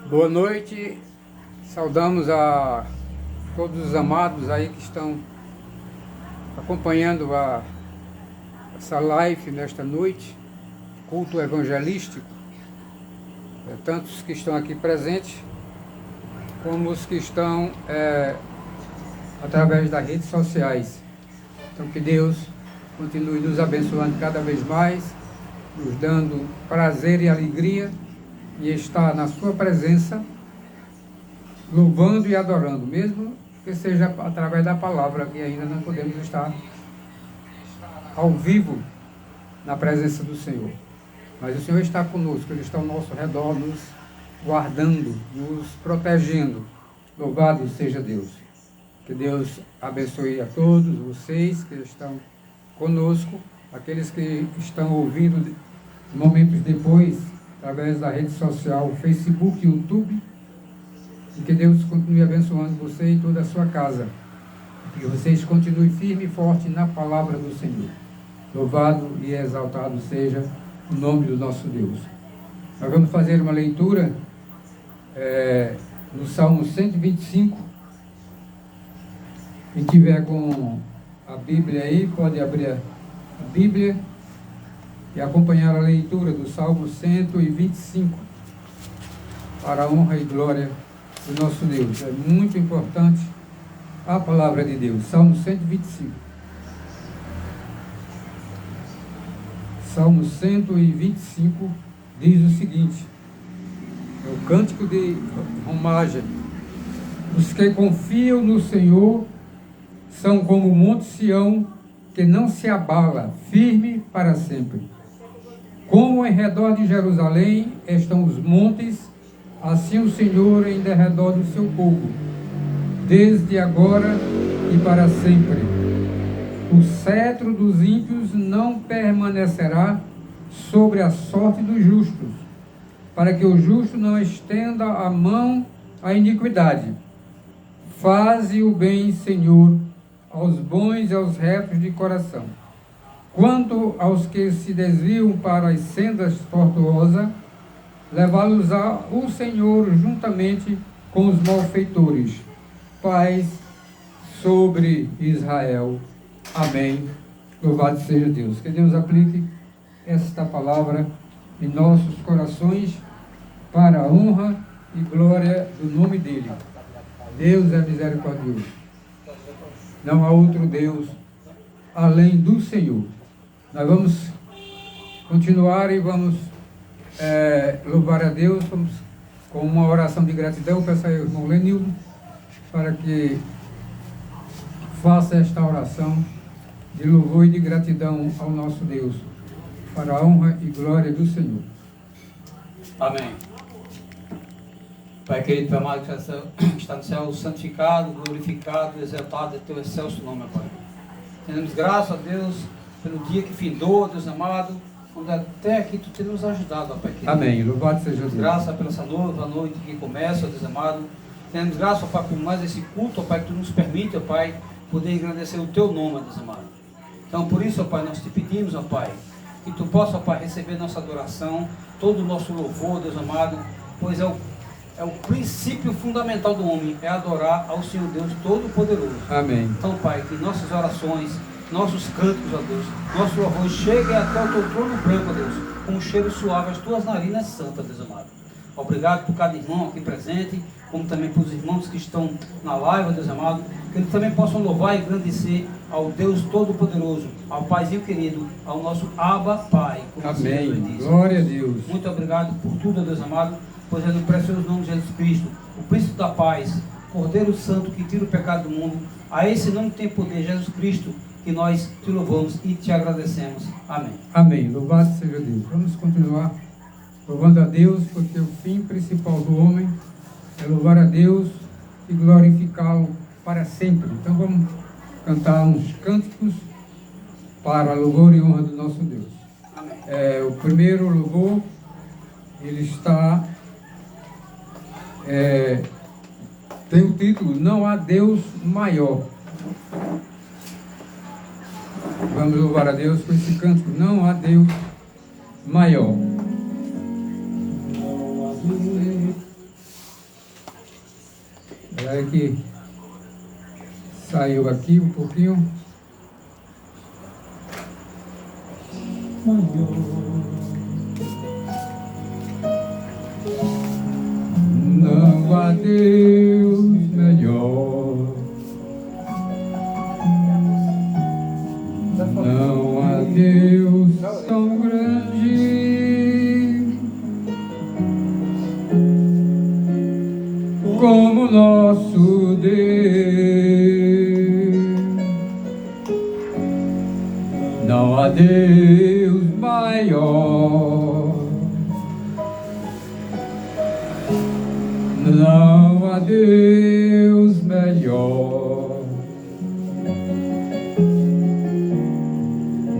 Boa noite, saudamos a todos os amados aí que estão acompanhando essa live nesta noite, culto evangelístico, tantos que estão aqui presentes, como os que estão através das redes sociais. Então que Deus continue nos abençoando cada vez mais, nos dando prazer e alegria e estar na sua presença, louvando e adorando, mesmo que seja através da palavra, que ainda não podemos estar ao vivo na presença do Senhor. Mas o Senhor está conosco, Ele está ao nosso redor, nos guardando, nos protegendo. Louvado seja Deus. Que Deus abençoe a todos vocês que estão conosco, aqueles que estão ouvindo momentos depois, através da rede social, Facebook, YouTube, e que Deus continue abençoando você e toda a sua casa. Que vocês continuem firme e forte na palavra do Senhor. Louvado e exaltado seja o nome do nosso Deus. Nós vamos fazer uma leitura no Salmo 125. Quem tiver com a Bíblia aí, pode abrir a Bíblia e acompanhar a leitura do Salmo 125, para a honra e glória do nosso Deus. É muito importante a palavra de Deus. Salmo 125. Salmo 125 diz o seguinte, é o cântico de romagem: os que confiam no Senhor são como o monte Sião, que não se abala, firme para sempre. Como em redor de Jerusalém estão os montes, assim o Senhor em derredor do seu povo, desde agora e para sempre. O cetro dos ímpios não permanecerá sobre a sorte dos justos, para que o justo não estenda a mão à iniquidade. Faze o bem, Senhor, aos bons e aos retos de coração. Quanto aos que se desviam para as sendas tortuosas, levá-los-á o Senhor juntamente com os malfeitores. Paz sobre Israel. Amém. Louvado seja Deus. Que Deus aplique esta palavra em nossos corações para a honra e glória do nome dele. Deus é misericordioso. Não há outro Deus além do Senhor. Nós vamos continuar e vamos louvar a Deus. Vamos com uma oração de gratidão. Peço ao irmão Lenildo para que faça esta oração de louvor e de gratidão ao nosso Deus, para a honra e glória do Senhor. Amém. Pai querido, Pai amado, que está no céu, santificado, glorificado, exaltado é teu excelso nome, Pai. Temos graças a Deus pelo dia que findou, Deus amado, onde até aqui tu tem nos ajudado, ó Pai querido. Amém. Louvado seja Deus. Graças pela essa nova noite que começa, ó Deus amado. Temos graças, ó Pai, por mais esse culto, ó Pai, que tu nos permite, ó Pai, poder engrandecer o teu nome, ó Deus amado. Então, por isso, ó Pai, nós te pedimos, ó Pai, que tu possa, ó Pai, receber nossa adoração, todo o nosso louvor, Deus amado, pois é o princípio fundamental do homem, é adorar ao Senhor Deus Todo-Poderoso. Amém. Então, Pai, que nossas orações, nossos cânticos, ó Deus, nosso louvor chegue até o teu trono branco, ó Deus, com um cheiro suave às tuas narinas santas, Deus amado. Obrigado por cada irmão aqui presente, como também por os irmãos que estão na live, ó Deus amado, que eles também possam louvar e engrandecer ao Deus Todo-Poderoso, ao Paizinho querido, ao nosso Abba Pai. Amém. Glória a Deus. Muito obrigado por tudo, ó Deus amado, pois é no precioso nome de Jesus Cristo, o Príncipe da Paz, Cordeiro Santo que tira o pecado do mundo, a esse nome que tem poder, Jesus Cristo, que nós te louvamos e te agradecemos. Amém. Amém. Louvado seja Deus. Vamos continuar louvando a Deus, porque o fim principal do homem é louvar a Deus e glorificá-lo para sempre. Então vamos cantar uns cânticos para louvor e honra do nosso Deus. Amém. O primeiro louvor, ele está... tem o título Não Há Deus Maior. Vamos louvar a Deus com esse cântico. Não há Deus maior. É que saiu aqui um pouquinho. Não há Deus melhor. Não há Deus tão grande como nosso Deus. Não há Deus maior. Não há Deus melhor.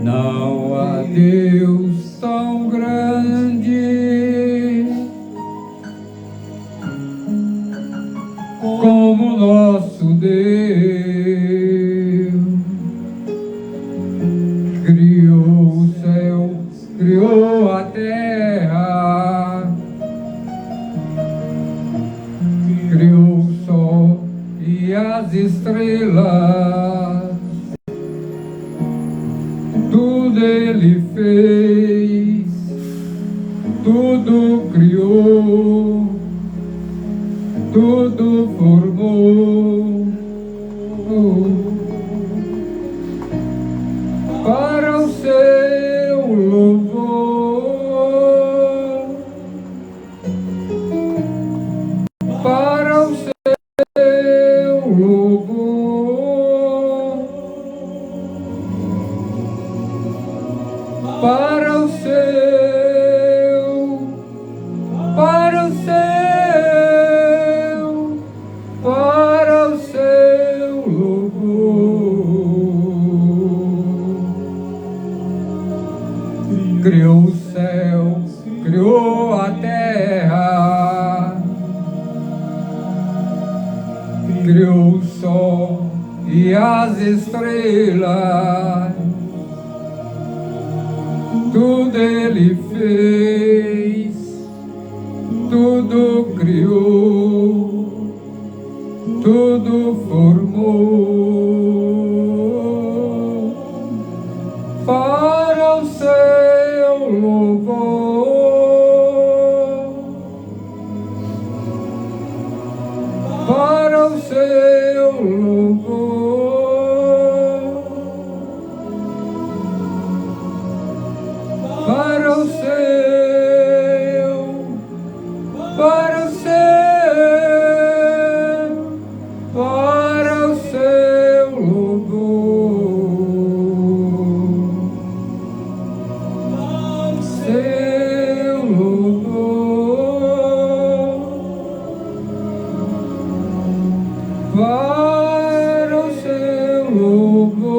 Não há Deus tão grande como nosso Deus. Criou o céu, criou a terra, criou o sol e as estrelas. Tudo Ele fez, tudo criou, tudo formou para o seu louvor, para o seu louvor, para o seu, para o seu, para o seu louvor. Criou o céu, criou a terra, criou o sol e as estrelas. Tudo Ele fez, tudo criou, tudo formou para o seu louvor, para o seu louvor. Para o seu, para o seu, para o seu louvor, seu louvor, para o seu louvor.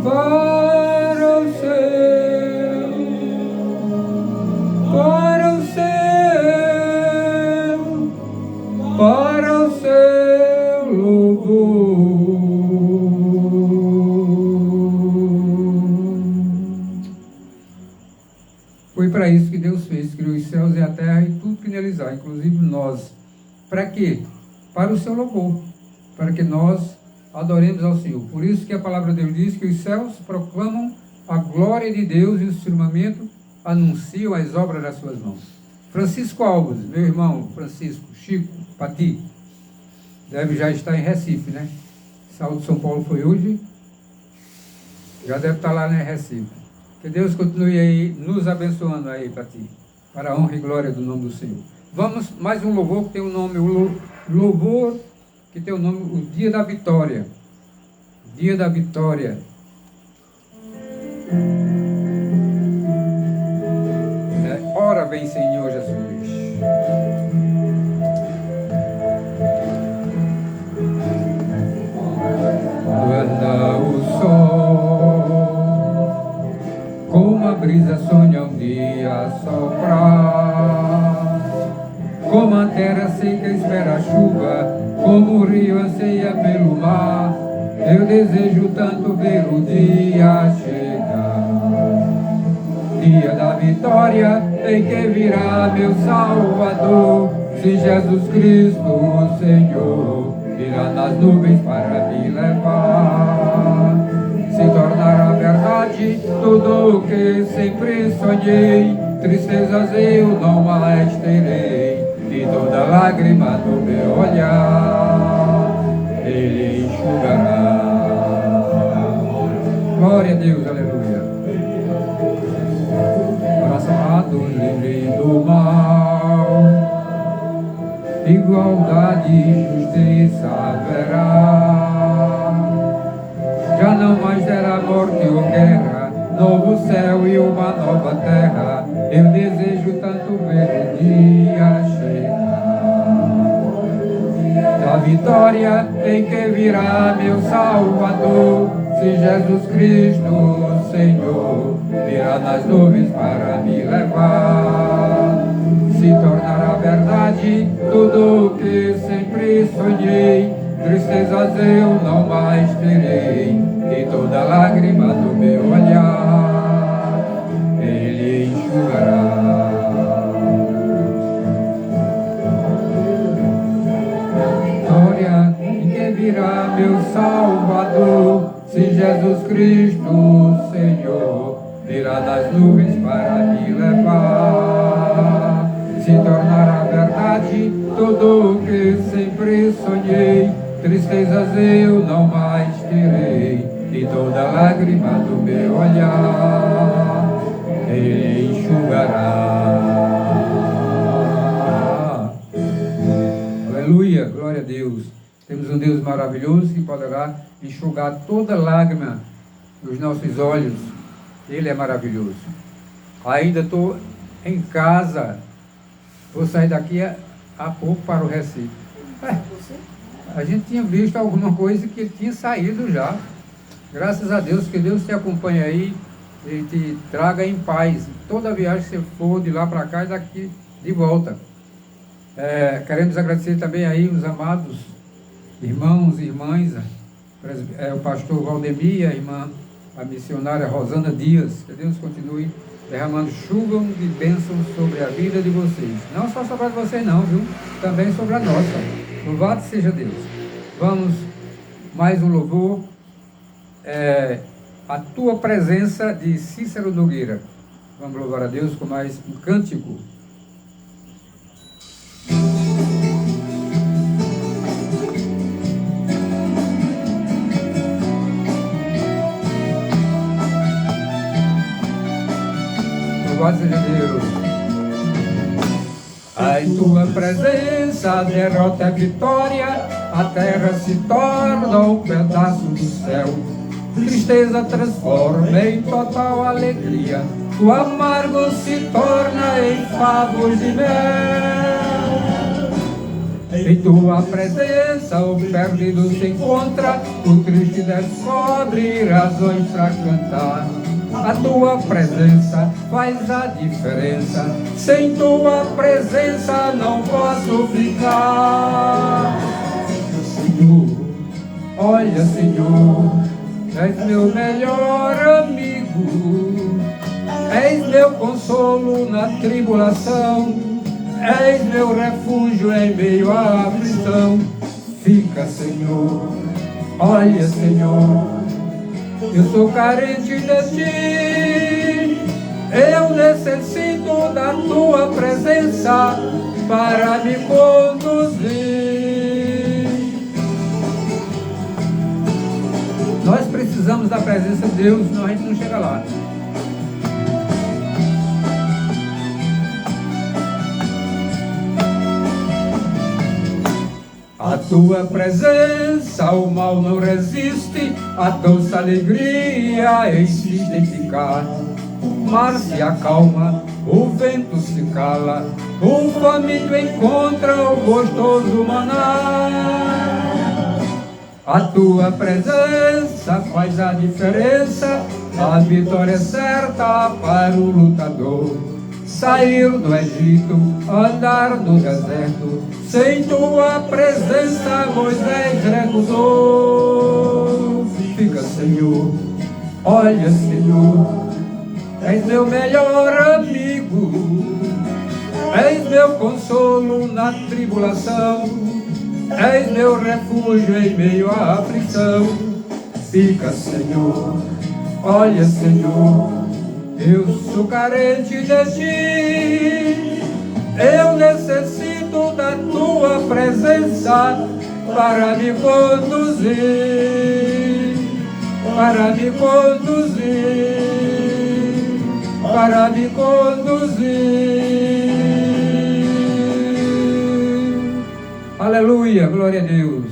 Para o seu, para o seu, para o seu louvor. Foi para isso que Deus fez, criou os céus e a terra e tudo que neles há, inclusive nós. Para quê? Para o seu louvor, para que nós adoremos ao Senhor. Por isso que a palavra de Deus diz que os céus proclamam a glória de Deus e o firmamento anunciam as obras das suas mãos. Francisco Alves, meu irmão Francisco, Chico, Pati, deve já estar em Recife, né? Saúde de São Paulo foi hoje, já deve estar lá em Recife. Que Deus continue aí nos abençoando aí, Pati, para a honra e glória do nome do Senhor. Vamos, mais um louvor que tem o nome, o louvor que tem o nome, o Dia da Vitória. Dia da Vitória. Ora vem, Senhor Jesus. Anda o sol, como a brisa sonha um dia soprar, como a terra seca espera a chuva, como o rio anseia pelo mar, eu desejo tanto ver o dia chegar. dia da vitória em que virá meu Salvador. Se Jesus Cristo, o Senhor, virá nas nuvens para me levar, se tornará verdade tudo o que sempre sonhei. Tristezas eu não mais terei, e toda lágrima do meu olhar Ele enxugará. Glória a Deus, aleluia. Abraçados, livre do mal, igualdade e justiça haverá. Já não mais terá morte ou guerra, novo céu e uma nova terra. Eu desejo tanto ver o dia chegar da vitória em que virá meu Salvador. Se Jesus Cristo, o Senhor, virá nas nuvens para me levar, se tornará verdade tudo o que sempre sonhei. Tristezas eu não mais terei, e toda lágrima do meu olhar Ele enxugará. Glória em que virá meu Salvador. Se Jesus Cristo, o Senhor, virá das nuvens para me levar, se tornará verdade tudo o que sempre sonhei. Tristezas eu não mais terei, e toda lágrima do meu olhar Ele enxugará. Aleluia, glória a Deus. Temos um Deus maravilhoso que poderá enxugar toda lágrima dos nossos olhos. Ele é maravilhoso. Ainda estou em casa, vou sair daqui a pouco para o Recife. A gente tinha visto alguma coisa que ele tinha saído já. Graças a Deus, que Deus te acompanhe aí e te traga em paz. Toda viagem que você for de lá para cá e daqui de volta. Queremos agradecer também aí os amados irmãos e irmãs, o pastor Valdemir, a irmã, a missionária Rosana Dias. Que Deus continue derramando chuva de bênçãos sobre a vida de vocês. Não só sobre a de vocês não, viu? Também sobre a nossa. Louvado seja Deus. Vamos, mais um louvor. A tua presença, de Cícero Nogueira. Vamos louvar a Deus com mais um cântico. Louvado seja Deus. Em tua presença, derrota a vitória, a terra se torna um pedaço do céu. Tristeza transforma em total alegria, o amargo se torna em favos de mel. Em tua presença o perdido se encontra, o triste descobre razões para cantar. A tua presença faz a diferença, sem tua presença não posso ficar. Senhor, olha Senhor, és meu melhor amigo, és meu consolo na tribulação, és meu refúgio em meio à aflição. Fica Senhor, olha Senhor, eu sou carente de ti, eu necessito da tua presença para me conduzir. Nós precisamos da presença de Deus, senão a gente não chega lá. A tua presença o mal não resiste, a doce alegria insiste em ficar. O mar se acalma, o vento se cala, o faminto encontra o gostoso maná. A tua presença faz a diferença, a vitória é certa para o lutador. Sair do Egito, andar no deserto, sem tua presença Moisés recusou. Fica Senhor, olha Senhor, És meu melhor amigo, és meu consolo na tribulação, és meu refúgio em meio à aflição. Fica, Senhor, olha, Senhor, eu sou carente de ti, eu necessito da tua presença para me conduzir, para me conduzir, para me conduzir. Aleluia, glória a Deus.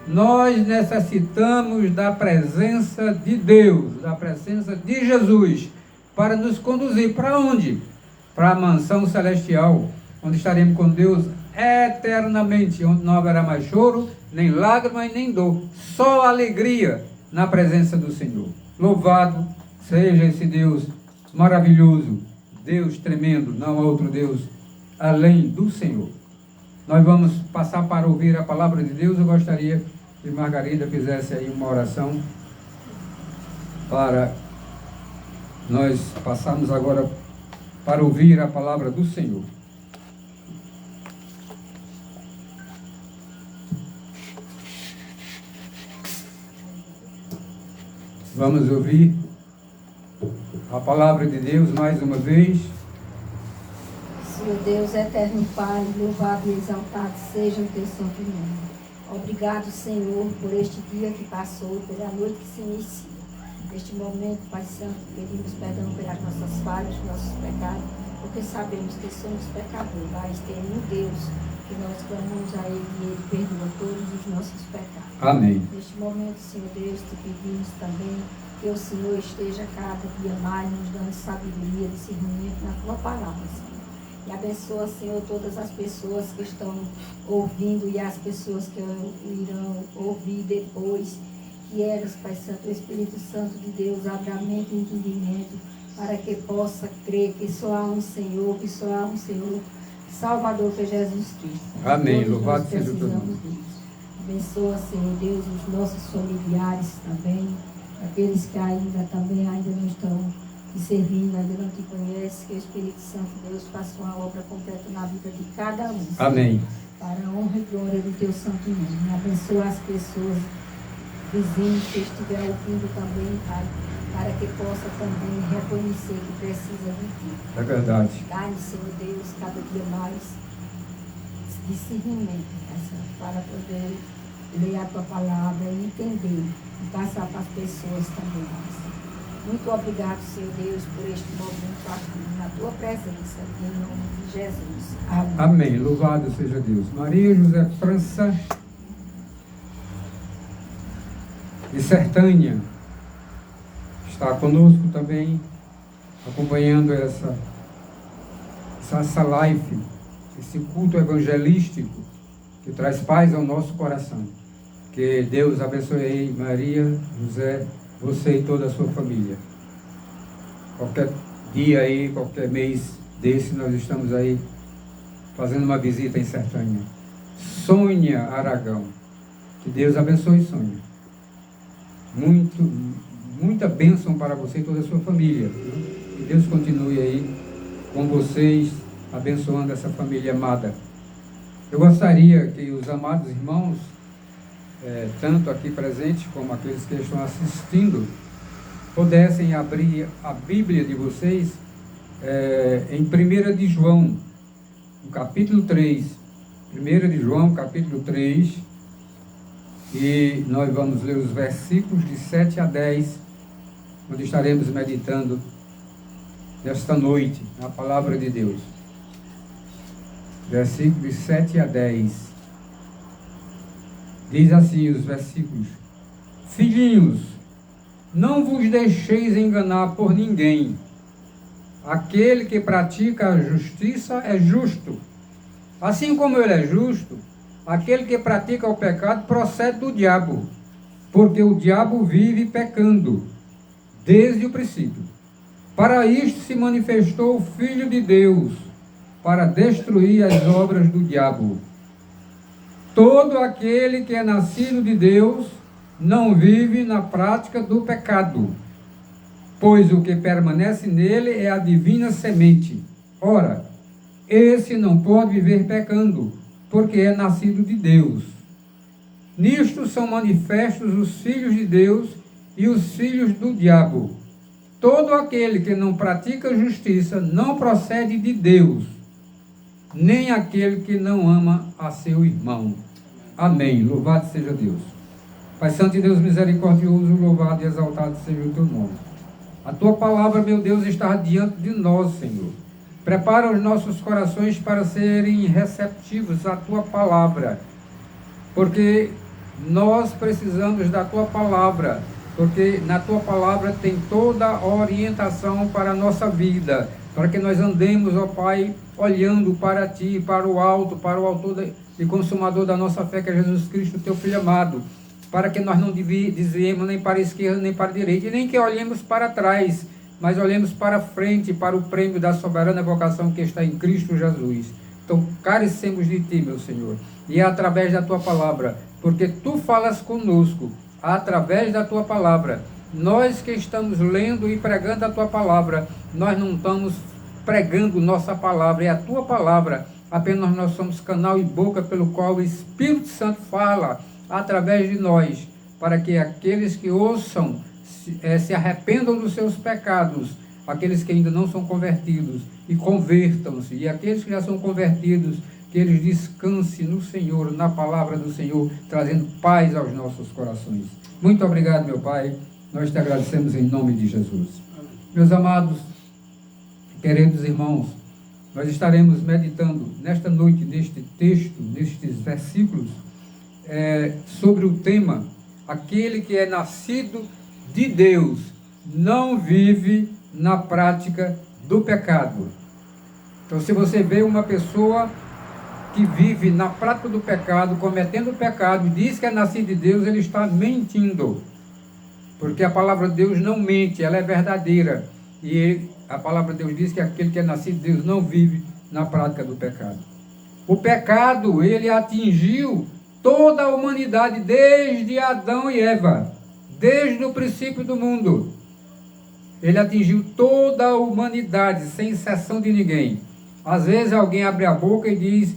Nós necessitamos da presença de Deus, da presença de Jesus, para nos conduzir para onde? Para a mansão celestial, onde estaremos com Deus eternamente, onde não haverá mais choro, nem lágrima e nem dor, só alegria na presença do Senhor. Louvado seja esse Deus maravilhoso, Deus tremendo, não há outro Deus além do Senhor. Nós vamos passar para ouvir a palavra de Deus. Eu gostaria que Margarida fizesse aí uma oração para nós passarmos agora para ouvir a palavra do Senhor. Vamos ouvir a palavra de Deus mais uma vez. Senhor Deus, eterno Pai, louvado e exaltado seja o teu santo nome. Obrigado, Senhor, por este dia que passou, pela noite que se inicia. Neste momento, Pai Santo, pedimos perdão pelas nossas falhas, nossos pecados, porque sabemos que somos pecadores, mas tem um Deus que nós clamamos a Ele e Ele perdoa todos os nossos pecados. Amém. Neste momento, Senhor Deus, te pedimos também que o Senhor esteja cada dia mais nos dando sabedoria, discernimento na tua palavra, Senhor. E abençoa, Senhor, todas as pessoas que estão ouvindo e as pessoas que irão ouvir depois. Que elas, Pai Santo, o Espírito Santo de Deus, abra a mente e entendimento para que possa crer que só há um Senhor, que só há um Senhor Salvador, que é Jesus Cristo. Amém. Todos Louvado nós seja o teu precisamos nome. disso. Abençoa, Senhor Deus, os nossos familiares também, aqueles que ainda não estão te servindo, ainda não te conhecem, que o Espírito Santo de Deus faça uma obra completa na vida de cada um. Amém. Para a honra e glória do teu santo nome. Abençoa as pessoas, vizinhos que estiver ouvindo também, Pai, para que possa também reconhecer que precisa de ti. É verdade. Dá-lhe, Senhor Deus, cada dia mais discernimento, Pai Santo, para poder ler a tua palavra e entender e passar para as pessoas também, Pai Santo. Muito obrigado, Senhor Deus, por este momento aqui, na tua presença, em nome de Jesus. Amém. Amém. Louvado seja Deus. Maria José França de Sertânia está conosco também, acompanhando essa live, esse culto evangelístico que traz paz ao nosso coração. Que Deus abençoe aí, Maria José, você e toda a sua família. Qualquer dia aí, qualquer mês desse, nós estamos aí fazendo uma visita em Sertânia. Sônia Aragão. Que Deus abençoe, Sônia. Muita bênção para você e toda a sua família. Que Deus continue aí com vocês, abençoando essa família amada. Eu gostaria que os amados irmãos, tanto aqui presentes como aqueles que estão assistindo, pudessem abrir a Bíblia de vocês em 1 de João, no capítulo 3. 1 de João, capítulo 3, e nós vamos ler os versículos de 7 a 10, onde estaremos meditando nesta noite na palavra de Deus. Versículos de 7 a 10. Diz assim os versículos: Filhinhos, não vos deixeis enganar por ninguém. Aquele que pratica a justiça é justo. Assim como ele é justo, aquele que pratica o pecado procede do diabo, porque o diabo vive pecando desde o princípio. Para isto se manifestou o Filho de Deus, para destruir as obras do diabo. Todo aquele que é nascido de Deus não vive na prática do pecado, pois o que permanece nele é a divina semente. Ora, esse não pode viver pecando, porque é nascido de Deus. Nisto são manifestos os filhos de Deus e os filhos do diabo. Todo aquele que não pratica justiça não procede de Deus, nem aquele que não ama a seu irmão. Amém. Louvado seja Deus. Pai Santo e Deus misericordioso, louvado e exaltado seja o teu nome. A tua palavra, meu Deus, está diante de nós, Senhor. Prepara os nossos corações para serem receptivos à tua palavra, porque nós precisamos da tua palavra, porque na tua palavra tem toda a orientação para a nossa vida, para que nós andemos, ó Pai, olhando para ti, para o alto, para o autor e consumador da nossa fé, que é Jesus Cristo, teu Filho amado, para que nós não desviemos nem para a esquerda, nem para a direita, e nem que olhemos para trás, mas olhemos para frente, para o prêmio da soberana vocação que está em Cristo Jesus. Então, carecemos de ti, meu Senhor, e é através da tua palavra, porque tu falas conosco, através da tua palavra. Nós que estamos lendo e pregando a tua palavra, nós não estamos pregando nossa palavra, é a tua palavra, apenas nós somos canal e boca pelo qual o Espírito Santo fala através de nós, para que aqueles que ouçam se arrependam dos seus pecados, aqueles que ainda não são convertidos, e convertam-se, e aqueles que já são convertidos, que eles descansem no Senhor, na palavra do Senhor, trazendo paz aos nossos corações. Muito obrigado, meu Pai, nós te agradecemos em nome de Jesus. Meus amados, queridos irmãos, nós estaremos meditando nesta noite, neste texto, nestes versículos, sobre o tema: aquele que é nascido de Deus não vive na prática do pecado. Então, se você vê uma pessoa que vive na prática do pecado, cometendo o pecado, e diz que é nascido de Deus, ele está mentindo, porque a palavra de Deus não mente, ela é verdadeira, e a palavra de Deus diz que aquele que é nascido de Deus não vive na prática do pecado. O pecado, ele atingiu toda a humanidade, desde Adão e Eva, desde o princípio do mundo. Ele atingiu toda a humanidade, sem exceção de ninguém. Às vezes alguém abre a boca e diz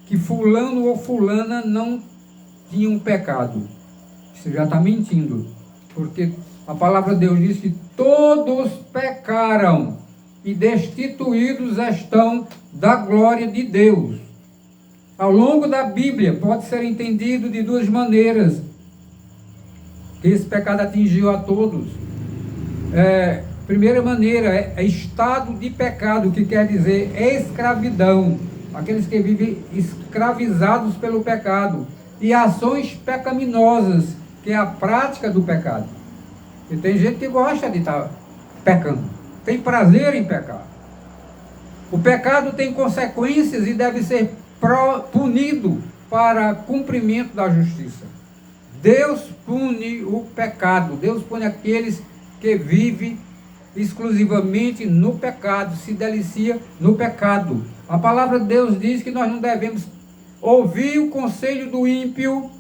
que fulano ou fulana não tinha um pecado. Você já está mentindo, porque a palavra de Deus diz que todos pecaram e destituídos estão da glória de Deus. Ao longo da Bíblia pode ser entendido de duas maneiras que esse pecado atingiu a todos. Primeira maneira é estado de pecado, que quer dizer escravidão, aqueles que vivem escravizados pelo pecado, e ações pecaminosas, que é a prática do pecado. E tem gente que gosta de estar pecando, tem prazer em pecar. O pecado tem consequências e deve ser punido para cumprimento da justiça. Deus pune o pecado, Deus pune aqueles que vivem exclusivamente no pecado, se delicia no pecado. A palavra de Deus diz que nós não devemos ouvir o conselho do ímpio,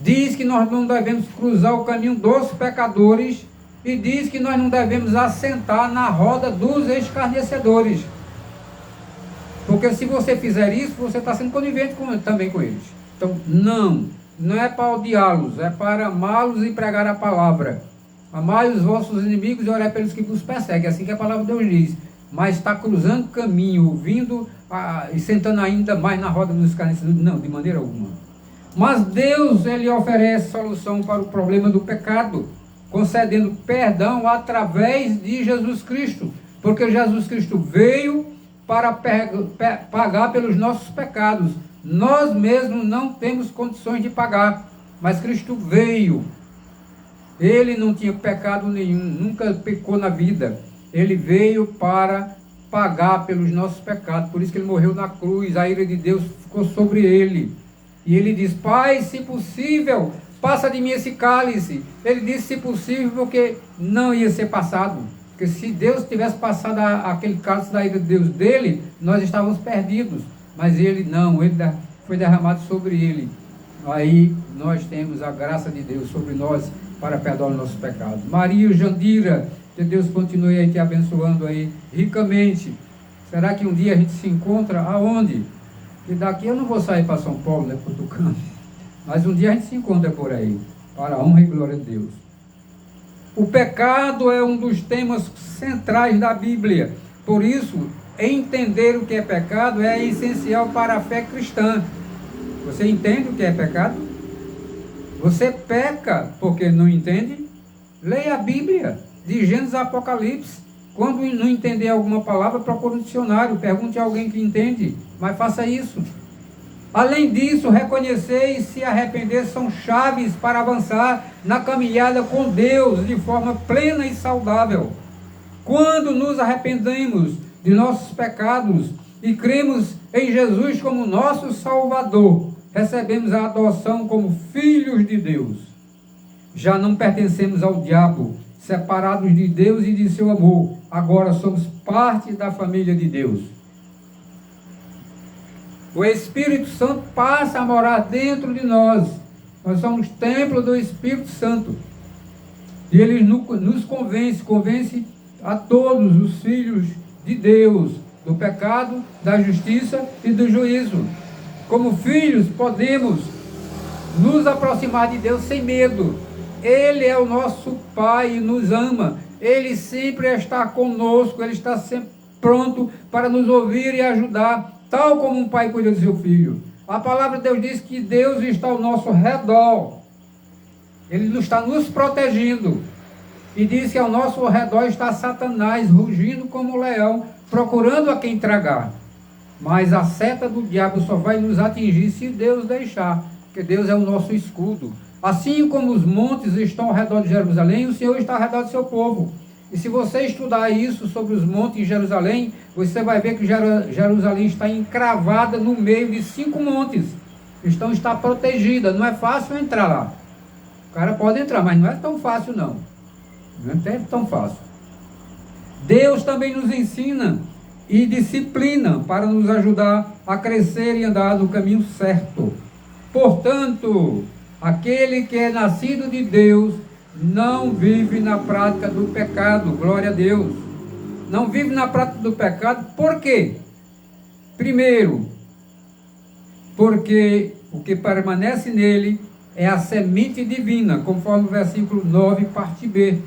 diz que nós não devemos cruzar o caminho dos pecadores, e diz que nós não devemos assentar na roda dos escarnecedores. Porque se você fizer isso, você está sendo conivente também com eles. Então, não é para odiá-los, é para amá-los e pregar a palavra. Amai os vossos inimigos e orai pelos que vos perseguem, assim que a palavra de Deus diz. Mas está cruzando o caminho, ouvindo e sentando ainda mais na roda dos escarnecedores? Não, de maneira alguma. Mas Deus, ele oferece solução para o problema do pecado, concedendo perdão através de Jesus Cristo, porque Jesus Cristo veio para pagar pelos nossos pecados. Nós mesmos não temos condições de pagar, mas Cristo veio. Ele não tinha pecado nenhum, nunca pecou na vida. Ele veio para pagar pelos nossos pecados, por isso que ele morreu na cruz, a ira de Deus ficou sobre ele. E ele diz: Pai, se possível, passa de mim esse cálice. Ele disse se possível, porque não ia ser passado. Porque se Deus tivesse passado aquele cálice da ira de Deus dele, nós estávamos perdidos. Mas ele não, ele foi derramado sobre ele aí nós temos a graça de Deus sobre nós para perdoar os nossos pecados. Maria Jandira, que Deus continue aí te abençoando aí ricamente. Será que um dia a gente se encontra aonde? E daqui eu não vou sair para São Paulo, né, para o Tucano, mas um dia a gente se encontra por aí, para a honra e glória de Deus. O pecado é um dos temas centrais da Bíblia. Por isso, entender o que é pecado é essencial para a fé cristã. Você entende o que é pecado? Você peca porque não entende? Leia a Bíblia, de Gênesis a Apocalipse. Quando não entender alguma palavra, procure um dicionário, pergunte a alguém que entende, mas faça isso. Além disso, reconhecer e se arrepender são chaves para avançar na caminhada com Deus de forma plena e saudável. Quando nos arrependemos de nossos pecados e cremos em Jesus como nosso Salvador, recebemos a adoção como filhos de Deus. Já não pertencemos ao diabo, separados de Deus e de seu amor. Agora somos parte da família de Deus. O Espírito Santo passa a morar dentro de nós. Nós somos templo do Espírito Santo. E ele nos convence a todos os filhos de Deus do pecado, da justiça e do juízo. Como filhos, podemos nos aproximar de Deus sem medo. Ele é o nosso Pai e nos ama. Ele sempre está conosco, Ele está sempre pronto para nos ouvir e ajudar, tal como um pai cuida do seu filho. A palavra de Deus diz que Deus está ao nosso redor. Ele está nos protegendo. E diz que ao nosso redor está Satanás, rugindo como um leão, procurando a quem tragar. Mas a seta do diabo só vai nos atingir se Deus deixar, porque Deus é o nosso escudo. Assim como os montes estão ao redor de Jerusalém, o Senhor está ao redor do seu povo. E se você estudar isso sobre os montes em Jerusalém, você vai ver que Jerusalém está encravada no meio de 5 montes. Então está protegida, não é fácil entrar lá. O cara pode entrar, mas não é tão fácil não. Não é tão fácil. Deus também nos ensina e disciplina para nos ajudar a crescer e andar no caminho certo. Portanto, aquele que é nascido de Deus não vive na prática do pecado. Glória a Deus. Não vive na prática do pecado. Por quê? Primeiro, porque o que permanece nele é a semente divina, conforme o versículo 9, parte B.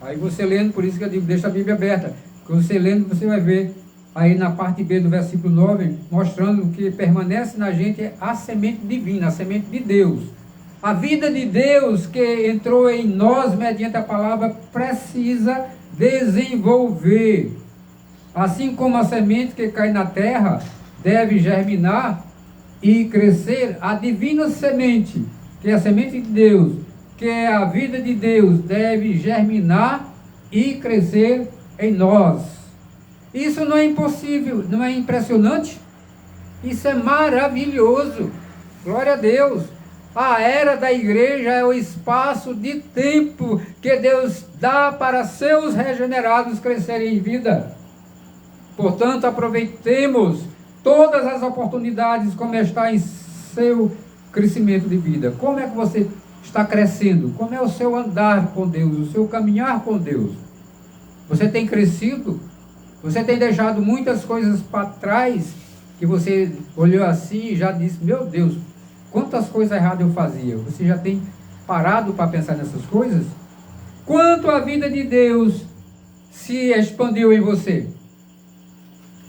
Aí você lendo, por isso que eu digo, deixa a Bíblia aberta. Quando você lendo, você vai ver aí na parte B do versículo 9, mostrando que permanece na gente é a semente divina, a semente de Deus. A vida de Deus que entrou em nós mediante a palavra precisa desenvolver. Assim como a semente que cai na terra deve germinar e crescer, a divina semente, que é a semente de Deus, que é a vida de Deus, deve germinar e crescer em nós. Isso não é impossível, não é impressionante? Isso é maravilhoso. Glória a Deus. A era da igreja é o espaço de tempo que Deus dá para seus regenerados crescerem em vida. Portanto, aproveitemos todas as oportunidades como está em seu crescimento de vida. Como é que você está crescendo? Como é o seu andar com Deus, o seu caminhar com Deus? Você tem crescido? Você tem deixado muitas coisas para trás que você olhou assim e já disse, meu Deus, quantas coisas erradas eu fazia? Você já tem parado para pensar nessas coisas? Quanto a vida de Deus se expandiu em você?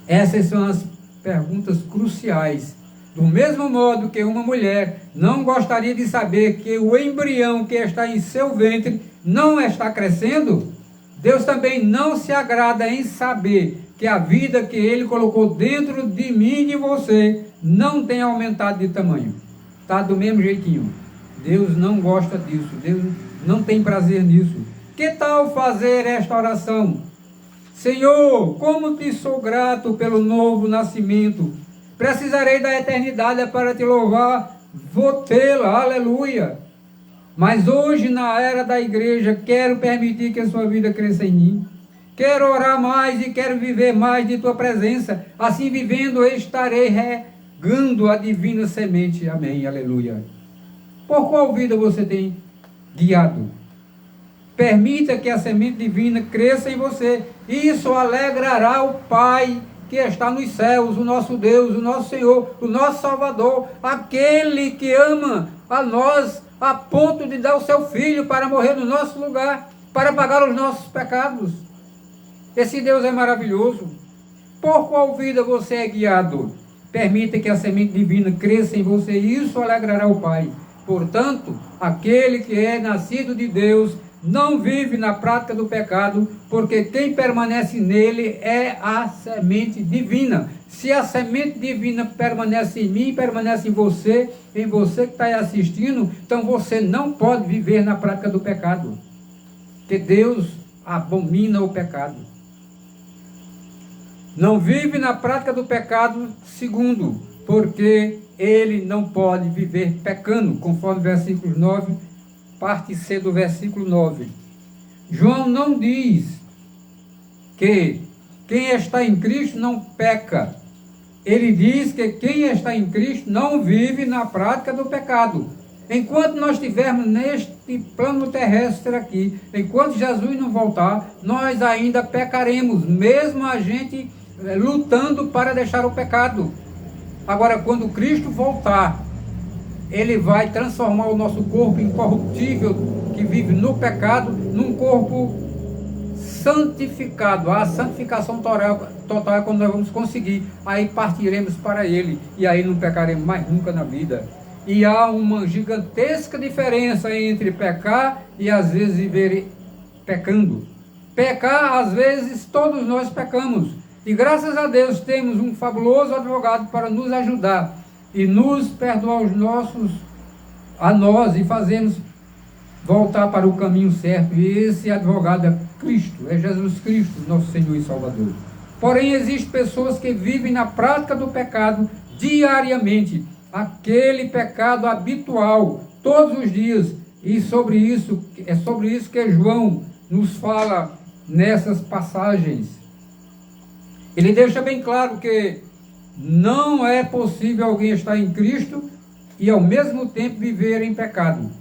Essas são as perguntas cruciais. Do mesmo modo que uma mulher não gostaria de saber que o embrião que está em seu ventre não está crescendo, Deus também não se agrada em saber que a vida que Ele colocou dentro de mim e de você não tem aumentado de tamanho. Está do mesmo jeitinho. Deus não gosta disso. Deus não tem prazer nisso. Que tal fazer esta oração? Senhor, como te sou grato pelo novo nascimento. Precisarei da eternidade para te louvar. Vou tê-la, aleluia. Mas hoje, na era da igreja, quero permitir que a sua vida cresça em mim. Quero orar mais e quero viver mais de tua presença. Assim vivendo, eu estarei regando a divina semente. Amém, aleluia. Por qual vida você tem guiado? Permita que a semente divina cresça em você. Isso alegrará o Pai que está nos céus, o nosso Deus, o nosso Senhor, o nosso Salvador, aquele que ama a nós a ponto de dar o seu Filho para morrer no nosso lugar, para pagar os nossos pecados. Esse Deus é maravilhoso. Por qual vida você é guiado? Permita que a semente divina cresça em você, e isso alegrará o Pai. Portanto, aquele que é nascido de Deus não vive na prática do pecado, porque quem permanece nele é a semente divina. Se a semente divina permanece em mim, permanece em você que está aí assistindo, então você não pode viver na prática do pecado, porque Deus abomina o pecado. Não vive na prática do pecado, segundo, porque ele não pode viver pecando, conforme versículos 9, parte C do versículo 9. João não diz que quem está em Cristo não peca. Ele diz que quem está em Cristo não vive na prática do pecado. Enquanto nós estivermos neste plano terrestre aqui, enquanto Jesus não voltar, nós ainda pecaremos, mesmo a gente lutando para deixar o pecado. Agora, quando Cristo voltar, Ele vai transformar o nosso corpo incorruptível, que vive no pecado, num corpo santificado. A santificação total é quando nós vamos conseguir. Aí partiremos para Ele, e aí não pecaremos mais nunca na vida. E há uma gigantesca diferença entre pecar e às vezes viver pecando. Pecar, às vezes, todos nós pecamos. E graças a Deus temos um fabuloso advogado para nos ajudar e nos perdoar a nós e fazermos voltar para o caminho certo. E esse advogado é Cristo, é Jesus Cristo, nosso Senhor e Salvador. Porém, existem pessoas que vivem na prática do pecado diariamente, aquele pecado habitual, todos os dias. E sobre isso que João nos fala nessas passagens. Ele deixa bem claro que não é possível alguém estar em Cristo e ao mesmo tempo viver em pecado.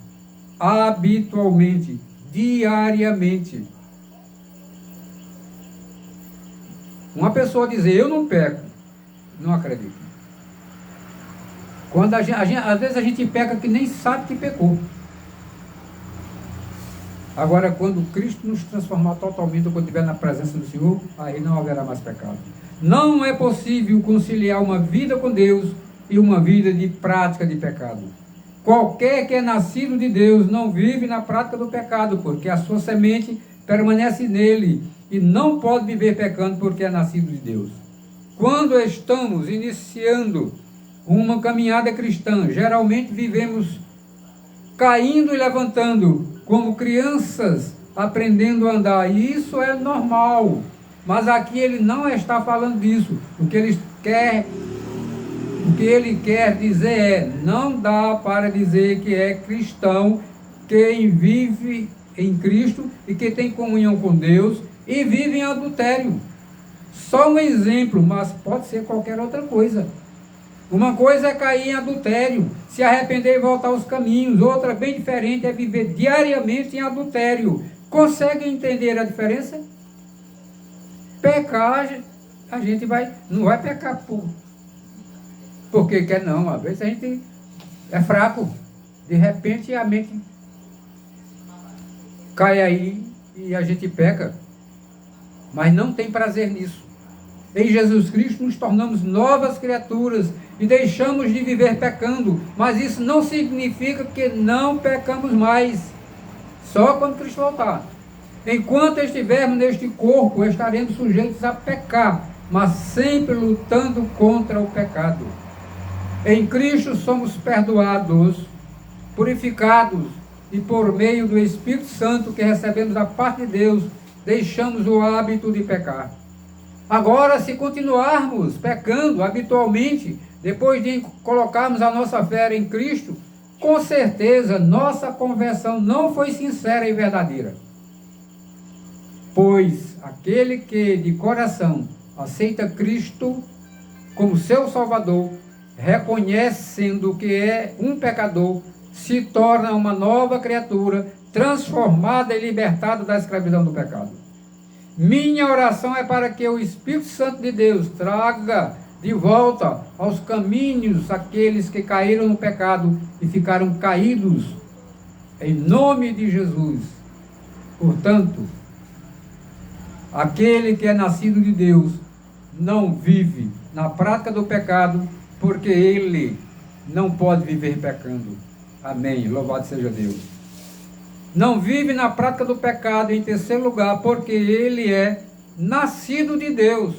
Habitualmente, diariamente. Uma pessoa dizer, eu não peco, não acredito. Quando às vezes a gente peca que nem sabe que pecou. Agora, quando Cristo nos transformar totalmente, quando estiver na presença do Senhor, aí não haverá mais pecado. Não é possível conciliar uma vida com Deus e uma vida de prática de pecado. Qualquer que é nascido de Deus não vive na prática do pecado, porque a sua semente permanece nele e não pode viver pecando porque é nascido de Deus. Quando estamos iniciando uma caminhada cristã, geralmente vivemos caindo e levantando, como crianças aprendendo a andar, e isso é normal, mas aqui ele não está falando disso. O que ele quer dizer é, não dá para dizer que é cristão quem vive em Cristo e que tem comunhão com Deus e vive em adultério. Só um exemplo, mas pode ser qualquer outra coisa. Uma coisa é cair em adultério, se arrepender e voltar aos caminhos. Outra, bem diferente, é viver diariamente em adultério. Consegue entender a diferença? Pecar, a gente não vai pecar porque quer não. Às vezes a gente é fraco. De repente a mente cai aí e a gente peca. Mas não tem prazer nisso. Em Jesus Cristo nos tornamos novas criaturas e deixamos de viver pecando, mas isso não significa que não pecamos mais, só quando Cristo voltar. Enquanto estivermos neste corpo, estaremos sujeitos a pecar, mas sempre lutando contra o pecado. Em Cristo somos perdoados, purificados, e por meio do Espírito Santo que recebemos da parte de Deus, deixamos o hábito de pecar. Agora, se continuarmos pecando habitualmente, depois de colocarmos a nossa fé em Cristo, com certeza nossa conversão não foi sincera e verdadeira. Pois aquele que de coração aceita Cristo como seu Salvador, reconhecendo que é um pecador, se torna uma nova criatura, transformada e libertada da escravidão do pecado. Minha oração é para que o Espírito Santo de Deus traga de volta aos caminhos aqueles que caíram no pecado e ficaram caídos, em nome de Jesus. Portanto, aquele que é nascido de Deus não vive na prática do pecado, porque ele não pode viver pecando. Amém. Louvado seja Deus. Não vive na prática do pecado, em terceiro lugar, porque ele é nascido de Deus.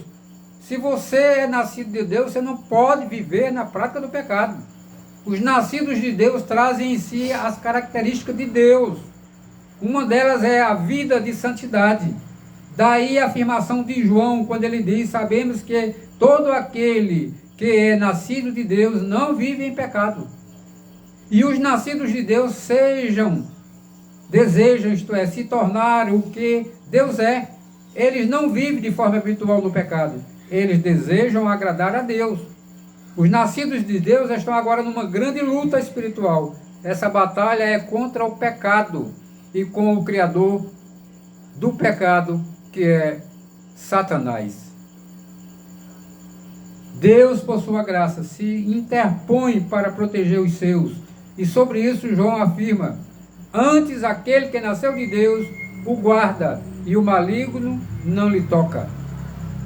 Se você é nascido de Deus, você não pode viver na prática do pecado. Os nascidos de Deus trazem em si as características de Deus. Uma delas é a vida de santidade. Daí a afirmação de João, quando ele diz: sabemos que todo aquele que é nascido de Deus não vive em pecado. E os nascidos de Deus desejam, isto é, se tornar o que Deus é. Eles não vivem de forma habitual no pecado. Eles desejam agradar a Deus. Os nascidos de Deus estão agora numa grande luta espiritual. Essa batalha é contra o pecado e com o criador do pecado, que é Satanás. Deus, por sua graça, se interpõe para proteger os seus. E sobre isso João afirma: antes aquele que nasceu de Deus o guarda, e o maligno não lhe toca.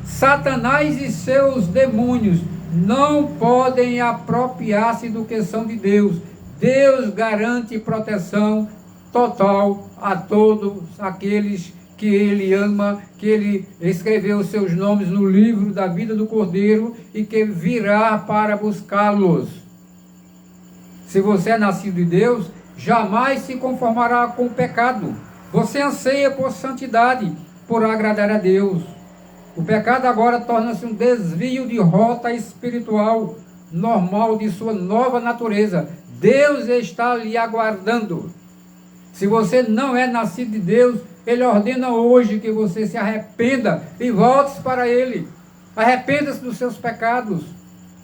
Satanás e seus demônios não podem apropriar-se do que são de Deus. Deus garante proteção total a todos aqueles que ele ama, que ele escreveu os seus nomes no livro da vida do Cordeiro e que virá para buscá-los. Se você é nascido de Deus, jamais se conformará com o pecado. Você anseia por santidade, por agradar a Deus. O pecado agora torna-se um desvio de rota espiritual normal de sua nova natureza. Deus está lhe aguardando. Se você não é nascido de Deus, Ele ordena hoje que você se arrependa e volte para Ele. Arrependa-se dos seus pecados.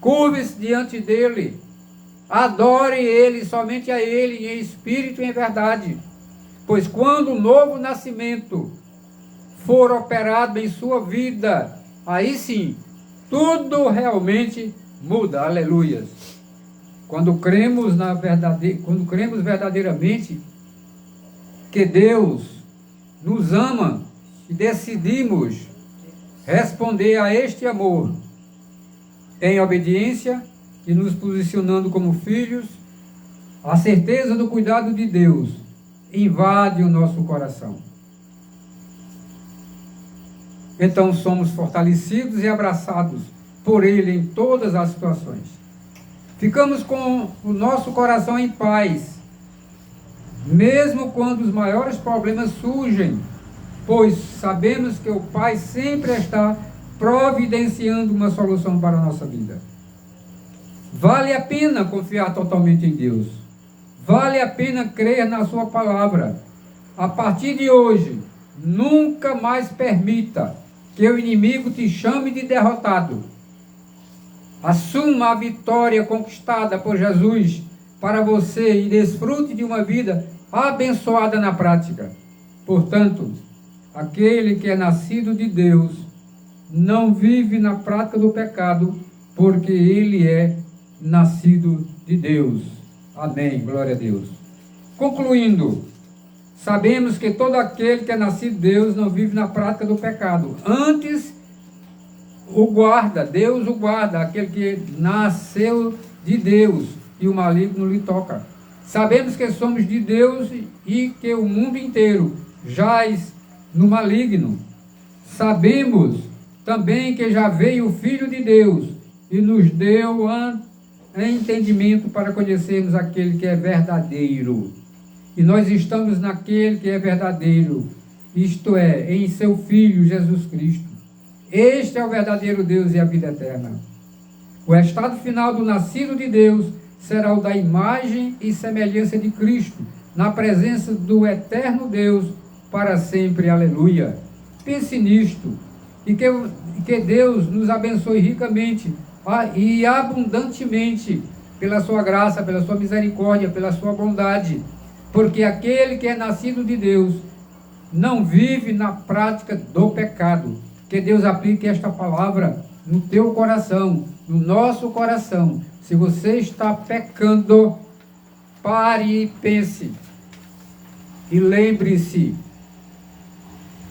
Curve-se diante dEle. Adore Ele, somente a Ele, em espírito e em verdade. Pois quando o novo nascimento for operado em sua vida, aí sim, tudo realmente muda. Aleluia. Quando cremos verdadeiramente que Deus nos ama e decidimos responder a este amor em obediência e nos posicionando como filhos, a certeza do cuidado de Deus invade o nosso coração. Então somos fortalecidos e abraçados por Ele em todas as situações. Ficamos com o nosso coração em paz, mesmo quando os maiores problemas surgem, pois sabemos que o Pai sempre está providenciando uma solução para a nossa vida. Vale a pena confiar totalmente em Deus. Vale a pena crer na sua palavra. A partir de hoje, nunca mais permita que o inimigo te chame de derrotado. Assuma a vitória conquistada por Jesus para você e desfrute de uma vida abençoada na prática. Portanto, aquele que é nascido de Deus não vive na prática do pecado, porque ele é nascido de Deus. Amém. Glória a Deus. Concluindo, sabemos que todo aquele que é nascido de Deus não vive na prática do pecado. Antes, Deus o guarda, aquele que nasceu de Deus, e o maligno lhe toca. Sabemos que somos de Deus e que o mundo inteiro jaz no maligno. Sabemos também que já veio o Filho de Deus e nos deu entendimento para conhecermos aquele que é verdadeiro. E nós estamos naquele que é verdadeiro, isto é, em seu Filho Jesus Cristo. Este é o verdadeiro Deus e a vida eterna. O estado final do nascido de Deus será o da imagem e semelhança de Cristo, na presença do eterno Deus para sempre. Aleluia. Pense nisto e que Deus nos abençoe ricamente e abundantemente, pela sua graça, pela sua misericórdia, pela sua bondade, porque aquele que é nascido de Deus não vive na prática do pecado. Que Deus aplique esta palavra no teu coração, no nosso coração. Se você está pecando, pare e pense. E lembre-se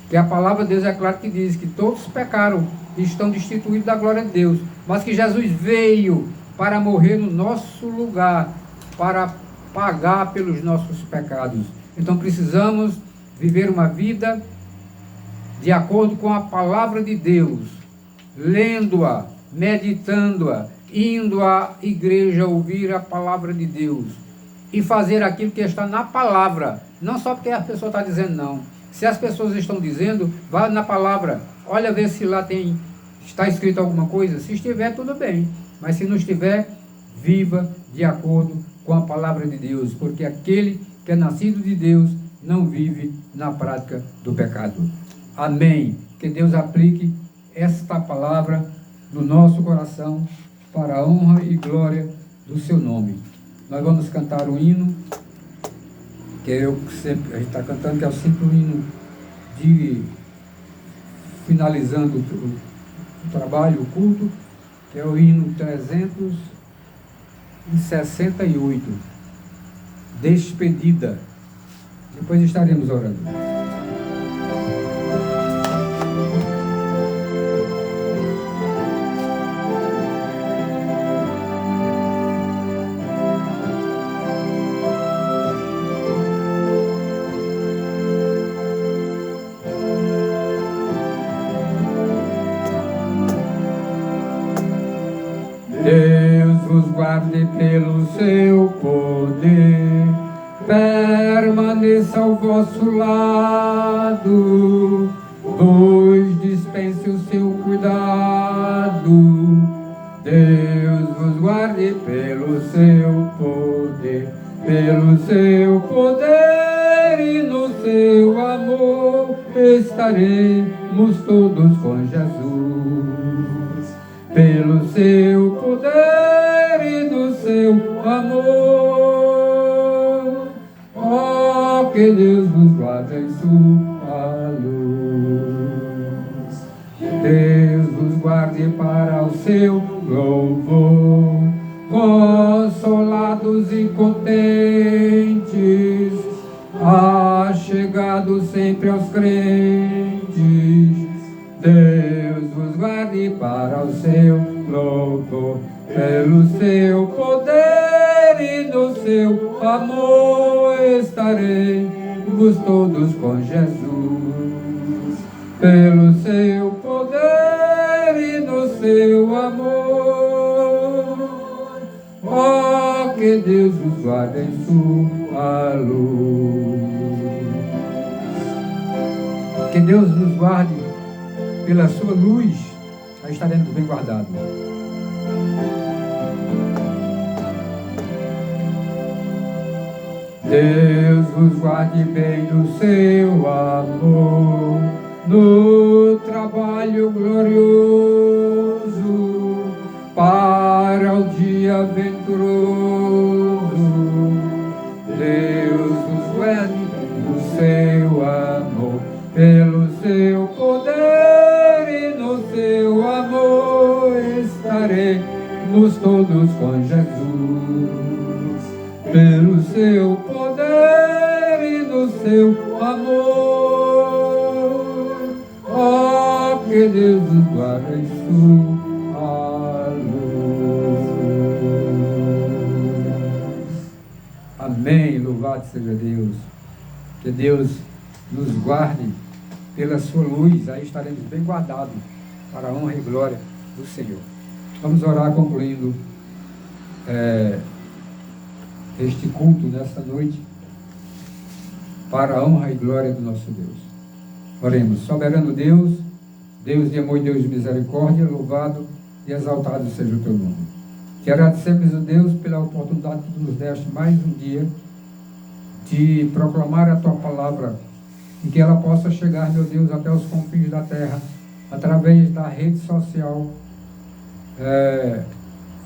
que a palavra de Deus é claro que diz que todos pecaram e estão destituídos da glória de Deus, mas que Jesus veio para morrer no nosso lugar, para pagar pelos nossos pecados. Então precisamos viver uma vida de acordo com a palavra de Deus, lendo-a, meditando-a, indo à igreja ouvir a palavra de Deus e fazer aquilo que está na palavra, não só porque a pessoa está dizendo não. Se as pessoas estão dizendo, vá na palavra, olha ver se lá está escrito alguma coisa. Se estiver, tudo bem, mas se não estiver, viva de acordo com a palavra de Deus, porque aquele que é nascido de Deus não vive na prática do pecado. Amém. Que Deus aplique esta palavra no nosso coração para a honra e glória do seu nome. Nós vamos cantar o hino que a gente está cantando, que é o simples hino de finalizando o trabalho, o culto, que é o hino 368, despedida. Depois estaremos orando. Deus vos guarde pelo seu poder, permaneça ao vosso lado, vos dispense o seu cuidado. Deus vos guarde pelo seu poder, e no seu amor estaremos todos com Jesus. Pelo seu poder e do seu amor, ó, que Deus vos guarde em sua luz. Deus vos guarde para o seu louvor, consolados e contentes, achegados sempre aos crentes. Deus vos guarde para o seu louvor, pelo seu poder e no seu amor estaremos todos com Jesus. Pelo seu poder e no seu amor, ó, que Deus vos guarde em sua luz. Que Deus nos guarde pela sua luz, aí estaremos bem guardados. Deus vos guarde bem no seu amor, no trabalho glorioso, para o dia venturoso. Deus vos guarde no seu amor, pelo seu poder, seu amor estaremos todos com Jesus. Pelo seu poder e no seu amor, ó, que Deus nos guarde em sua luz. Amém, louvado seja Deus. Que Deus nos guarde pela sua luz, aí estaremos bem guardados para a honra e glória do Senhor. Vamos orar concluindo este culto nesta noite, para a honra e glória do nosso Deus. Oremos. Soberano Deus, Deus de amor e Deus de misericórdia, louvado e exaltado seja o teu nome. Te agradecemos, ó Deus, pela oportunidade que tu nos deste mais um dia de proclamar a tua palavra, e que ela possa chegar, meu Deus, até os confins da terra, através da rede social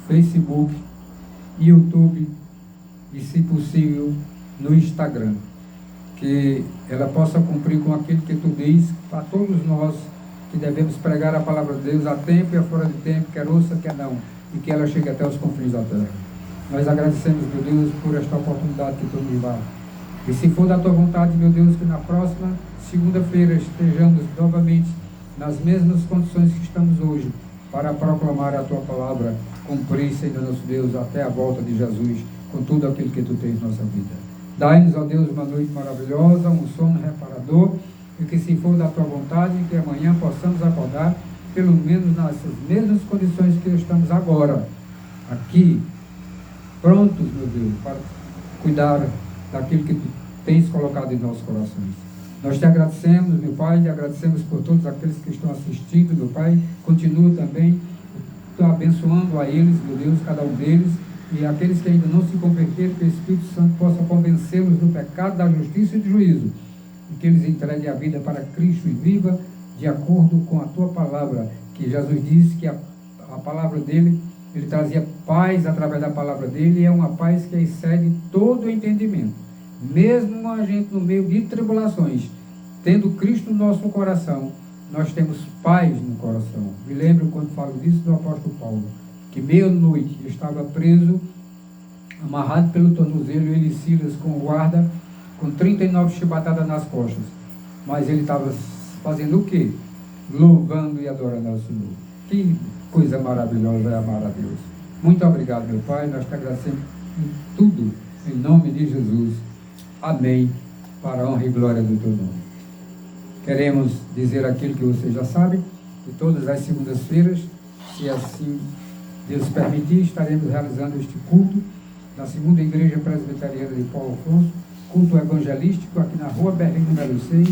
Facebook, YouTube e, se possível, no Instagram. Que ela possa cumprir com aquilo que tu diz para todos nós, que devemos pregar a palavra de Deus a tempo e a fora de tempo, quer ouça, quer não, e que ela chegue até os confins da terra. Nós agradecemos, meu Deus, por esta oportunidade que tu nos dá. E se for da tua vontade, meu Deus, que na próxima segunda-feira estejamos novamente nas mesmas condições que estamos hoje, para proclamar a tua palavra, cumprir, Senhor nosso Deus, até a volta de Jesus, com tudo aquilo que tu tens na nossa vida. Dai-nos, ó Deus, uma noite maravilhosa, um sono reparador, e que, se for da tua vontade, que amanhã possamos acordar, pelo menos nessas mesmas condições que estamos agora, aqui, prontos, meu Deus, para cuidar daquilo que tu tens colocado em nossos corações. Nós te agradecemos, meu Pai, te agradecemos por todos aqueles que estão assistindo, meu Pai. Continua também abençoando a eles, meu Deus, cada um deles, e aqueles que ainda não se converteram, que o Espírito Santo possa convencê-los do pecado, da justiça e do juízo, e que eles entreguem a vida para Cristo e viva de acordo com a tua palavra, que Jesus disse que a palavra dele, ele trazia paz através da palavra dele, e é uma paz que excede todo o entendimento. Mesmo a gente no meio de tribulações, tendo Cristo no nosso coração, nós temos paz no coração. Me lembro quando falo disso do apóstolo Paulo, que meia-noite estava preso, amarrado pelo tornozelo, ele e Silas com guarda, com 39 chibatadas nas costas. Mas ele estava fazendo o quê? Louvando e adorando ao Senhor. Que coisa maravilhosa é amar a Deus. Muito obrigado, meu Pai. Nós te agradecemos em tudo, em nome de Jesus. Amém. Para a honra e glória do teu nome. Queremos dizer aquilo que você já sabe, que todas as segundas-feiras, se assim Deus permitir, estaremos realizando este culto na segunda Igreja Presbiteriana de Paulo Afonso, culto evangelístico aqui na Rua Berlim, número 6,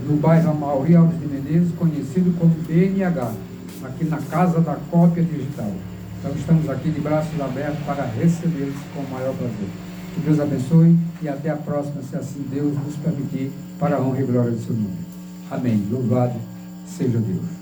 no bairro Amaury Alves de Menezes, conhecido como BNH, aqui na Casa da Cópia Digital. Então estamos aqui de braços abertos para recebê-los com o maior prazer. Que Deus abençoe e até a próxima, se assim Deus nos permitir, para a honra e glória do seu nome. Amém. Louvado seja Deus.